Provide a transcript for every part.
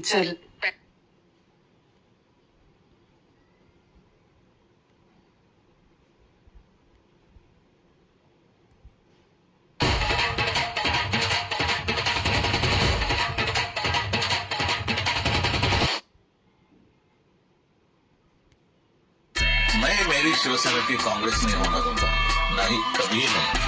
चल मैं मेरी शिवसेना की कांग्रेस नहीं होने दूंगा, नहीं कभी नहीं।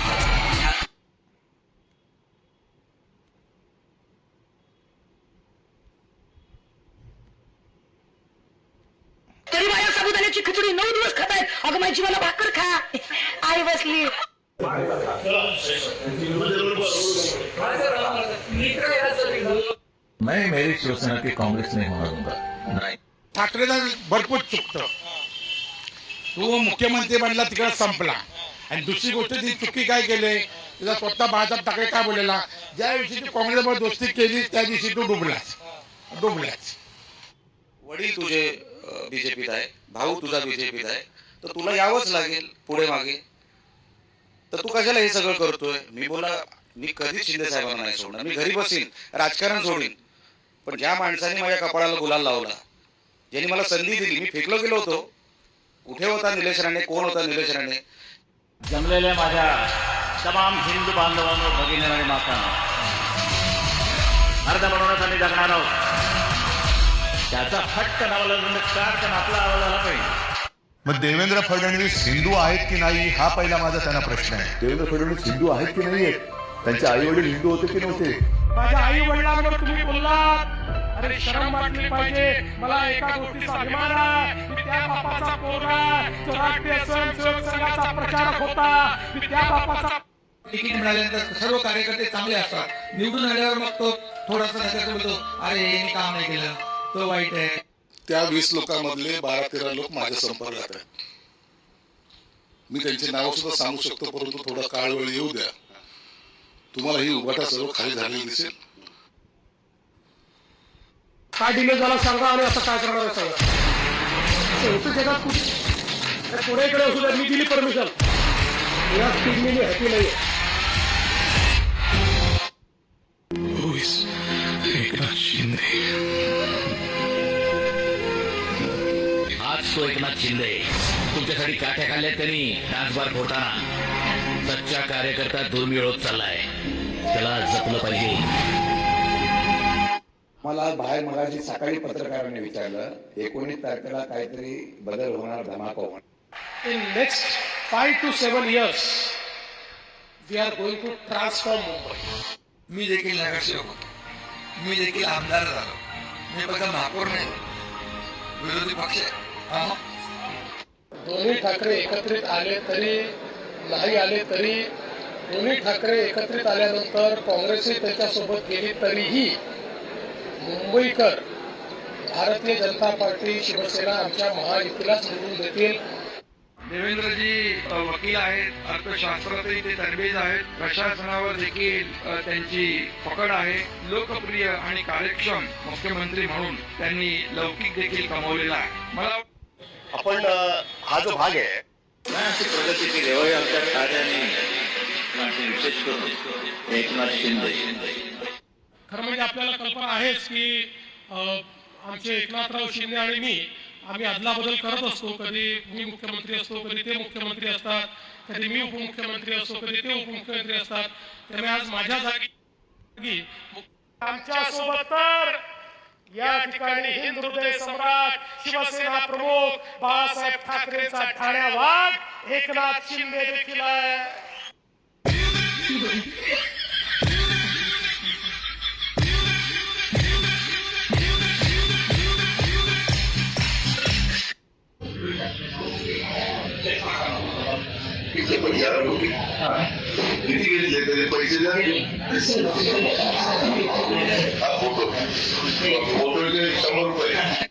तरी माझ्या साबुदाण्याची खिचडी 9 दिवस खात आहेत. अगं माझी मला भाकर खा. आई बसली. मैं मेरी शिवसेना की कांग्रेस नहीं होने दूंगा, नहीं। ठाकरेंना भरपूर चुकतं. तो मुख्यमंत्री बनला तिकडे संपला. आणि दुसरी गोष्ट ती चुकी काय केले, तिला स्वतः बाळासाहेब ठाकरे काय बोललेला, ज्या दिवशी तू काँग्रेसबरोबर दोस्ती केली त्या दिवशी तू डुबलाच. वडील तुझे बीजेपीत आहे, भाऊ तुझा बीजेपीत आहे, तर तुला यावंच लागेल पुढे मागे. तर तू कशाला हे सगळं करतोय? मी बोला, मी कधीच शिंदे साहेबांना नाही सोडणार. मी घरी बसीन, राजकारण सोडीन, पण ज्या माणसाने माझ्या कपाळाला गुलाल लावला, ज्यांनी मला संधी दिली, मी फेकलो गेलो होतो. कुठे होता निलेश राणे, कोण होता निलेश राणे? जमलेल्या माझ्या तमाम हिंदू बांधवांनो, भगिनी आणि मातांनो, अर्ध बनवण्यात आम्ही जगणार आहोत. त्याचा फटका नावाला कारकन आपला आवाज आला पाहिजे. मग देवेंद्र फडणवीस हिंदू आहेत की नाही हा पहिला माझा त्यांना प्रश्न आहे. देवेंद्र फडणवीस हिंदू आहेत की नाही आहेत? त्यांचे आई वडील हिंदू होते की नव्हते? माझ्या आई वडिलांवर तुम्ही बोललात, अरे शरम वाटली पाहिजे. मला एका गोष्टीचा अभिमान आहे, मी त्या बापाचा पोरगा, जो राष्ट्रीय स्वयंसेवक संघाचा प्रचारक होता. मी त्या बापाचा तिकीट मिळाल्यानंतर सर्व कार्यकर्ते चांगले असतात. निवडून आल्यावर मग तो थोडासा नका बोलतो, अरे यांनी काम नाही केलं, तो वाईट आहे. त्या 20 लोकांमधले 12-13 लोक माझ्या संपर्कात आहेत. मी त्यांचे नाव सुद्धा सांगू शकतो, परंतु थोडा काळ वेळ येऊ द्या, तुम्हाला ही उभाटा सर्व खाली झालेली दिसेल. काय डिले झाला सांगा, आणि असं काय करणार आहे सांगा. होतं जगात कुठे पुढे इकडे असू द्या, मी दिली परमिशन. या स्पीडने हॅपी नाही. एकनाथ शिंदे, आज तो एकनाथ शिंदे तुमच्यासाठी काठ्या खाल्ल्या त्यांनी डान्सबार फोडताना. सच्चा कार्यकर्ता दुर्मिळ होत चाललाय, त्याला जपलं पाहिजे. मला बाहेर मगाशी सकाळी पत्रकारांनी विचारलं, 19 तारखेला काहीतरी बदल होणार, धमाका होणार. In next 5 to 7 years, we are going to transform Mumbai. मी देखील नगरसेवक होतो, मी देखील आमदार झालो. मी फक्त महापौर नाही, विरोधी पक्ष आहे. दोन्ही ठाकरे एकत्रित आले तरी नाही आले तरी, दोन्ही ठाकरे एकत्रित आल्यानंतर काँग्रेसही त्याच्यासोबत गेली तरीही मुंबईकर भारतीय जनता पार्टी, शिवसेना आमच्या महायुतीलाच निवडून देतील. देवेंद्रजी वकील आहेत, अर्थशास्त्रातही ते तरबेज आहेत, प्रशासनावर देखील त्यांची पकड आहे. लोकप्रिय आणि कार्यक्षम मुख्यमंत्री म्हणून त्यांनी लौकिक देखील कमावलेला आहे. मला आपण हा जो भाग आहे, अशी प्रगती केली होय आमच्या कार्याने, आणि विशेष करून एकनाथ शिंदे. खरं म्हणजे आपल्याला कल्पना आहेच की आमचे एकनाथराव शिंदे आणि मी आम्ही अदलाबदल करत असतो. कधी मी मुख्यमंत्री असतो, कधी ते मुख्यमंत्री असतात, कधी मी उपमुख्यमंत्री असतो, कधी ते उपमुख्यमंत्री असतात. त्यामुळे आज माझ्या जागी आमच्या सोबत तर या ठिकाणी हिंद हृदय सम्राट, शिवसेना प्रमुख बाळासाहेब ठाकरेंचा ठाण्या वाघ एकनाथ शिंदे देखील आहे. किती गेले तरी पैसे द्या. हा फोटो 100 रुपये